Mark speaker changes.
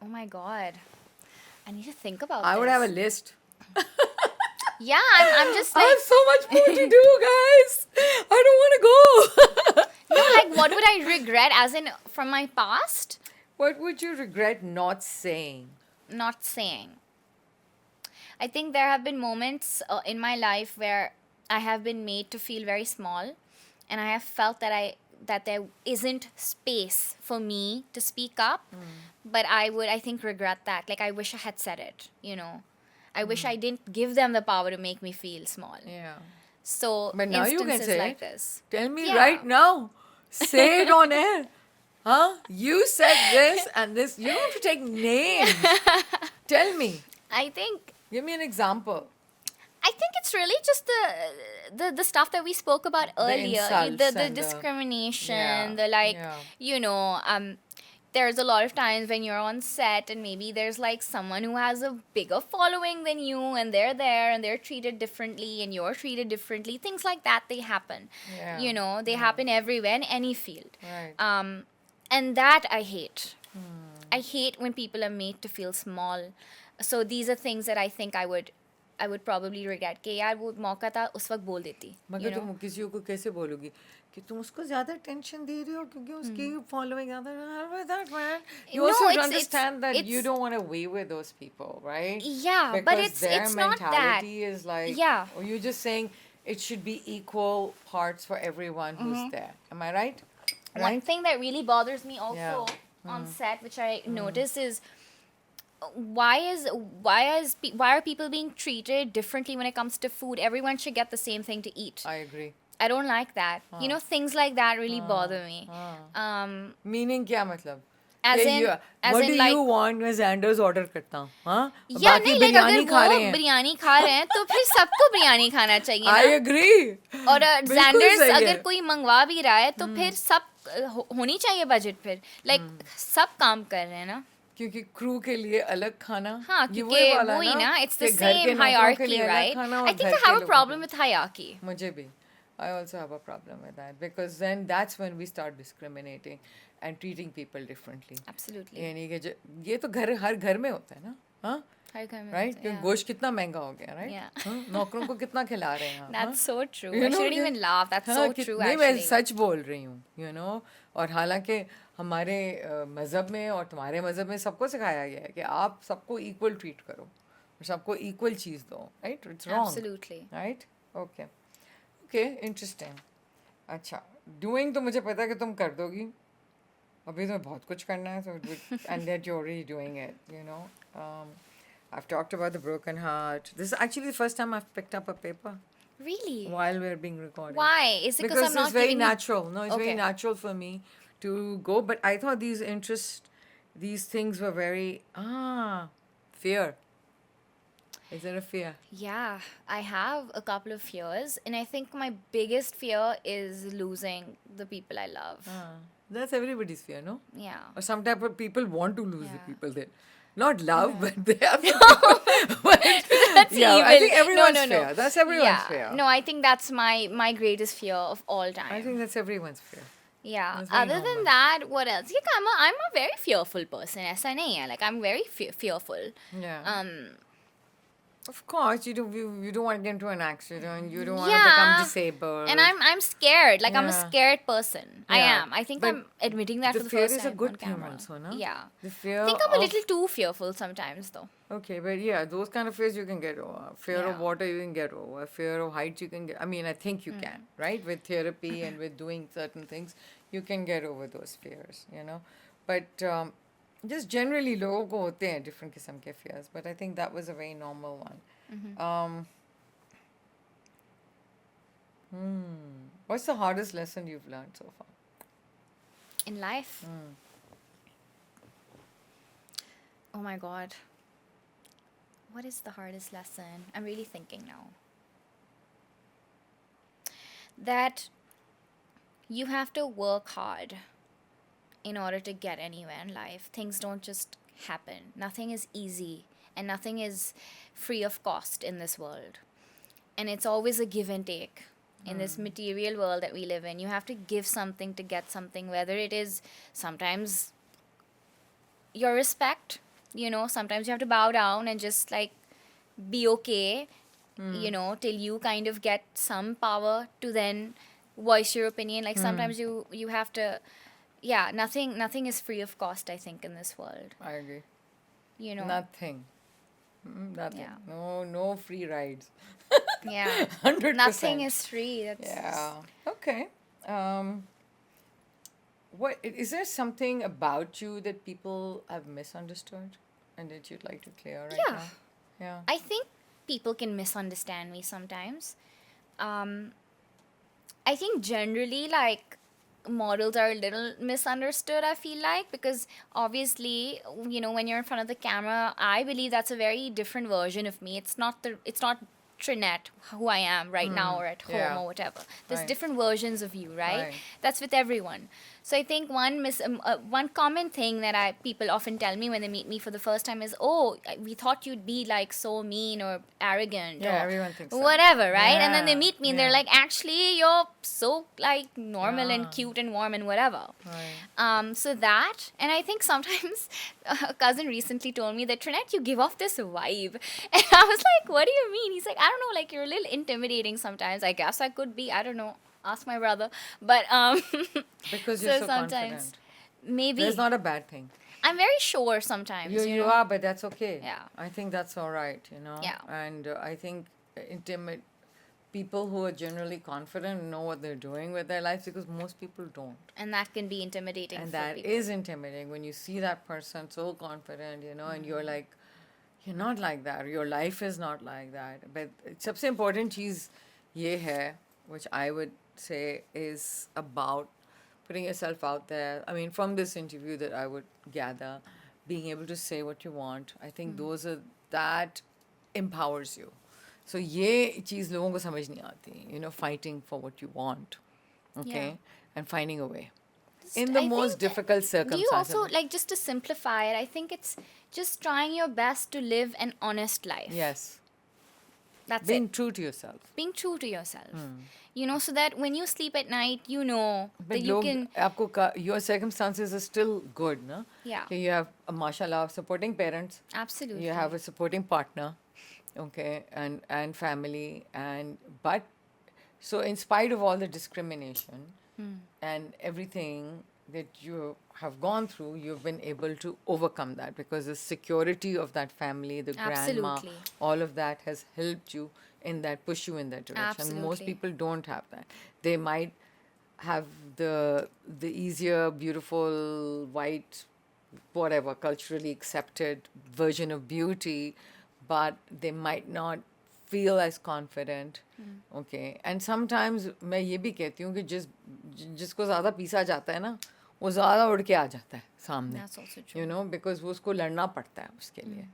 Speaker 1: Oh my God. I need to think about
Speaker 2: I
Speaker 1: this.
Speaker 2: would have a list.
Speaker 1: Yeah, I'm just
Speaker 2: I
Speaker 1: like,
Speaker 2: have so much more to do, guys. I don't want to go.
Speaker 1: no, like, what would I regret as in from my past?
Speaker 2: What would you regret not saying?
Speaker 1: Not saying. I think there have been moments in my life where I have been made to feel very small, and I have felt that there isn't space for me to speak up. But I think regret that. Like, I wish I had said it. I wish I didn't give them the power to make me feel small.
Speaker 2: Yeah.
Speaker 1: So
Speaker 2: But now you can
Speaker 1: instances
Speaker 2: say
Speaker 1: like
Speaker 2: it.
Speaker 1: this.
Speaker 2: Tell me
Speaker 1: Yeah.
Speaker 2: right now. Say it on air. Huh? You said this and this. You don't have to take names. Tell me.
Speaker 1: I think
Speaker 2: Give me an example.
Speaker 1: it's really just the stuff that we spoke about earlier,
Speaker 2: insults
Speaker 1: the
Speaker 2: and the-
Speaker 1: discrimination,
Speaker 2: Yeah,
Speaker 1: the like,
Speaker 2: yeah.
Speaker 1: there's a lot of times when you're on set and maybe there's like someone who has a bigger following than you, and they're there and they're treated differently and you're treated differently. Things like that, they happen.
Speaker 2: Yeah,
Speaker 1: They happen everywhere in any field.
Speaker 2: Right.
Speaker 1: And that I hate. I hate when people are made to feel small. So these are things that I think I would probably regret कि यार वो मौका था उस वक्त बोल देती.
Speaker 2: मगर तुम किसी को कैसे बोलोगी कि तुम उसको ज्यादा टेंशन दे रही हो क्योंकि उसकी फॉलोइंग ज्यादा that man. You
Speaker 1: No,
Speaker 2: also
Speaker 1: it's-
Speaker 2: understand that you
Speaker 1: it's-
Speaker 2: don't want to weigh with those people, right?
Speaker 1: Yeah, but
Speaker 2: Because their
Speaker 1: it's not that.
Speaker 2: mentality is like,
Speaker 1: Yeah.
Speaker 2: or you're just saying it should be equal parts for everyone who's there. Am I right?
Speaker 1: One thing that really bothers me also
Speaker 2: Yeah.
Speaker 1: on set, which I notice, is why are people being treated differently when it comes to food? Everyone should get the same thing to eat.
Speaker 2: I agree.
Speaker 1: I don't like that. Things like that really bother me.
Speaker 2: Meaning क्या मतलब?
Speaker 1: As
Speaker 2: कि
Speaker 1: in-
Speaker 2: you-
Speaker 1: as
Speaker 2: what
Speaker 1: in
Speaker 2: do
Speaker 1: like-
Speaker 2: you want? मैं Xander's order करता हूँ, हाँ?
Speaker 1: या
Speaker 2: बाकी
Speaker 1: नहीं, like
Speaker 2: बिरयानी
Speaker 1: अगर
Speaker 2: खा रहे
Speaker 1: वो
Speaker 2: हैं.
Speaker 1: बिरयानी खा रहे हैं तो फिर सबको बिरयानी खाना चाहिए
Speaker 2: I
Speaker 1: ना.
Speaker 2: agree.
Speaker 1: और
Speaker 2: बिल्कुल
Speaker 1: Xander's
Speaker 2: सही है.
Speaker 1: अगर कोई मंगवा भी रहा है तो फिर सब होनी चाहिए बजट फिर. लाइक सब काम कर रहे हैं ना.
Speaker 2: क्योंकि क्रू के लिए अलग खाना.
Speaker 1: हाँ,
Speaker 2: ये
Speaker 1: क्योंकि
Speaker 2: वाला
Speaker 1: वही ना, it's the
Speaker 2: कि घर के
Speaker 1: same
Speaker 2: नौकरों के
Speaker 1: hierarchy,
Speaker 2: लिए अलग
Speaker 1: right?
Speaker 2: खाना और
Speaker 1: I think
Speaker 2: घर
Speaker 1: I
Speaker 2: के
Speaker 1: have a
Speaker 2: लोगों
Speaker 1: problem
Speaker 2: के
Speaker 1: with hierarchy.
Speaker 2: लिए. मुझे भी. I also have a problem with that because then that's when we start discriminating and treating people differently.
Speaker 1: Absolutely.
Speaker 2: यानी कि ये तो हर घर में होता है ना, हाँ?
Speaker 1: हर घर में
Speaker 2: Right?
Speaker 1: होता है,
Speaker 2: क्योंकि
Speaker 1: yeah.
Speaker 2: गोश्त कितना महंगा हो गया, right?
Speaker 1: Yeah.
Speaker 2: हाँ? नौकरों को कितना खिला रहे हैं हम,
Speaker 1: That's
Speaker 2: हाँ?
Speaker 1: so true.
Speaker 2: You
Speaker 1: I
Speaker 2: know,
Speaker 1: shouldn't even laugh. That's
Speaker 2: हाँ,
Speaker 1: so true,
Speaker 2: नहीं, मैं
Speaker 1: actually.
Speaker 2: सच बोल रही हूँ, और हालांकि हमारे मज़हब में और तुम्हारे मज़हब में सबको सिखाया गया है कि आप सबको इक्वल ट्रीट करो और सबको इक्वल चीज़ दो, right? It's wrong,
Speaker 1: Absolutely.
Speaker 2: Right? Okay okay, interesting. अच्छा, डूइंग तो मुझे पता है कि तुम कर दोगी. अभी तुम्हें बहुत कुछ करना है, so and that you're already doing it. I've talked about the broken heart. This is actually the first time I've picked up a paper
Speaker 1: Really?
Speaker 2: while we're being recorded.
Speaker 1: Why? Is it because I'm
Speaker 2: Because
Speaker 1: not
Speaker 2: it's very
Speaker 1: giving you-
Speaker 2: natural. No, it's very
Speaker 1: Okay.
Speaker 2: natural for me to go. But I thought these things were very fear. Is there a fear?
Speaker 1: Yeah, I have a couple of fears, and I think my biggest fear is losing the people I love.
Speaker 2: That's everybody's fear, no?
Speaker 1: Yeah.
Speaker 2: Or some type of people want to lose the
Speaker 1: Yeah.
Speaker 2: people they not love, but they have the people. But
Speaker 1: That's
Speaker 2: yeah, I
Speaker 1: evil.
Speaker 2: think everyone's
Speaker 1: No.
Speaker 2: fear. That's everyone's
Speaker 1: Yeah.
Speaker 2: fear.
Speaker 1: No, I think that's my greatest fear of all time.
Speaker 2: I think that's everyone's fear.
Speaker 1: Yeah.
Speaker 2: That's very
Speaker 1: Other than
Speaker 2: normal.
Speaker 1: that, what else? Yeah, I'm a very fearful person. ऐसा नहीं है. Like, I'm very fearful.
Speaker 2: Yeah. Of course, you don't want to get into an accident. You don't want to
Speaker 1: Yeah.
Speaker 2: become disabled.
Speaker 1: And I'm scared. Like, I'm a
Speaker 2: Yeah.
Speaker 1: scared person. I
Speaker 2: Yeah.
Speaker 1: am. I think
Speaker 2: But
Speaker 1: I'm admitting that
Speaker 2: the
Speaker 1: for the
Speaker 2: fear
Speaker 1: first
Speaker 2: is a
Speaker 1: time
Speaker 2: good
Speaker 1: on
Speaker 2: thing
Speaker 1: camera.
Speaker 2: also, no?
Speaker 1: Yeah.
Speaker 2: The fear
Speaker 1: I think I'm a
Speaker 2: of-
Speaker 1: little too fearful sometimes, though.
Speaker 2: Okay, but yeah, those kind of fears you can get over. Fear of
Speaker 1: Yeah.
Speaker 2: water you can get over. Fear of heights you can get. I mean, I think you can, right? With therapy and with doing certain things, you can get over those fears, But just generally, लोगों को होते हैं different किस्म के fears. But I think that was a very normal one. What's the hardest lesson you've learned so far?
Speaker 1: In life? Oh my God. What is the hardest lesson? I'm really thinking now. That you have to work hard in order to get anywhere in life. Things don't just happen. Nothing is easy and nothing is free of cost in this world. And it's always a give and take. In this material world that we live in, you have to give something to get something, whether it is sometimes your respect, you know, sometimes you have to bow down and just like be okay, you know, till you kind of get some power to then voice your opinion. Like sometimes you have to, yeah, nothing is free of cost, I think, in this world,
Speaker 2: I agree.
Speaker 1: you know.
Speaker 2: Nothing. Nothing.
Speaker 1: Yeah.
Speaker 2: No free rides.
Speaker 1: Yeah.
Speaker 2: 100%.
Speaker 1: Nothing is free. That's
Speaker 2: Yeah. Okay. Um, what is there something about you that people have misunderstood and that you'd like to clear right
Speaker 1: Yeah.
Speaker 2: now? Yeah.
Speaker 1: I think people can misunderstand me sometimes. Um, I think generally, like, models are a little misunderstood, I feel like, because obviously, you know, when you're in front of the camera, I believe that's a very different version of me. It's not Trinette, who I am right now or at home
Speaker 2: Yeah.
Speaker 1: or whatever. There's
Speaker 2: Right.
Speaker 1: different versions of you, right?
Speaker 2: Right.
Speaker 1: That's with everyone. So I think one common thing that I people often tell me when they meet me for the first time is, "Oh, we thought you'd be like so mean or arrogant
Speaker 2: Yeah,
Speaker 1: or
Speaker 2: everyone thinks that.
Speaker 1: whatever, right?" And then they
Speaker 2: Yeah,
Speaker 1: meet me and
Speaker 2: yeah.
Speaker 1: they're like, "Actually, you're so like normal and
Speaker 2: Yeah.
Speaker 1: cute and warm and whatever."
Speaker 2: Right.
Speaker 1: So that, and I think sometimes a cousin recently told me that, Trinette, you give off this vibe. And I was like, what do you mean? He's like, I don't know, like you're a little intimidating sometimes. I guess I could be, I don't know. Ask my brother. But
Speaker 2: Because you're so
Speaker 1: sometimes
Speaker 2: confident.
Speaker 1: maybe
Speaker 2: There's not a bad thing.
Speaker 1: I'm very sure sometimes.
Speaker 2: You
Speaker 1: know?
Speaker 2: are, but that's okay.
Speaker 1: Yeah.
Speaker 2: I think that's all right, you know.
Speaker 1: Yeah.
Speaker 2: And I think intimate people who are generally confident know what they're doing with their lives because most people don't.
Speaker 1: And that can be intimidating
Speaker 2: And
Speaker 1: for
Speaker 2: that
Speaker 1: people.
Speaker 2: is intimidating when you see that person so confident, you know, and you're like, you're not like that. Your life is not like that. But सबसे important चीज़ ये है, which I would say is about putting yourself out there. I mean, from this interview that I would gather, being able to say what you want. I think that empowers you. So ये चीज़ लोगों को समझ नहीं आती. You know, fighting for what you want, okay, and finding a way in the
Speaker 1: I
Speaker 2: most
Speaker 1: think
Speaker 2: difficult
Speaker 1: Do
Speaker 2: circumstances.
Speaker 1: you also, like, just to simplify it, I think it's just trying your best to live an honest life.
Speaker 2: Yes,
Speaker 1: That's
Speaker 2: being
Speaker 1: it.
Speaker 2: true to yourself.
Speaker 1: Being true to yourself. You know, so that when you sleep at night, you know
Speaker 2: But
Speaker 1: that you
Speaker 2: लोग
Speaker 1: can.
Speaker 2: आपको your circumstances are still good, no?
Speaker 1: Yeah.
Speaker 2: You have, mashallah, supporting parents.
Speaker 1: Absolutely.
Speaker 2: You have a supporting partner, okay, and family, but so in spite of all the discrimination and everything that you have gone through, you've been able to overcome that because the security of that family, the grandma,
Speaker 1: Absolutely.
Speaker 2: all of that has helped you in that, push you in that direction. And most
Speaker 1: Absolutely.
Speaker 2: people don't have that. They might have the easier, beautiful, white, whatever, culturally accepted version of beauty, but they might not feel as confident. Okay, and sometimes मैं ये भी कहती हूँ कि जिसको ज़्यादा पीसा जाता है ना, वो ज़्यादा उड़ के आ जाता है सामने.
Speaker 1: That's also true.
Speaker 2: You know, because वो उसको लड़ना पड़ता है उसके लिए.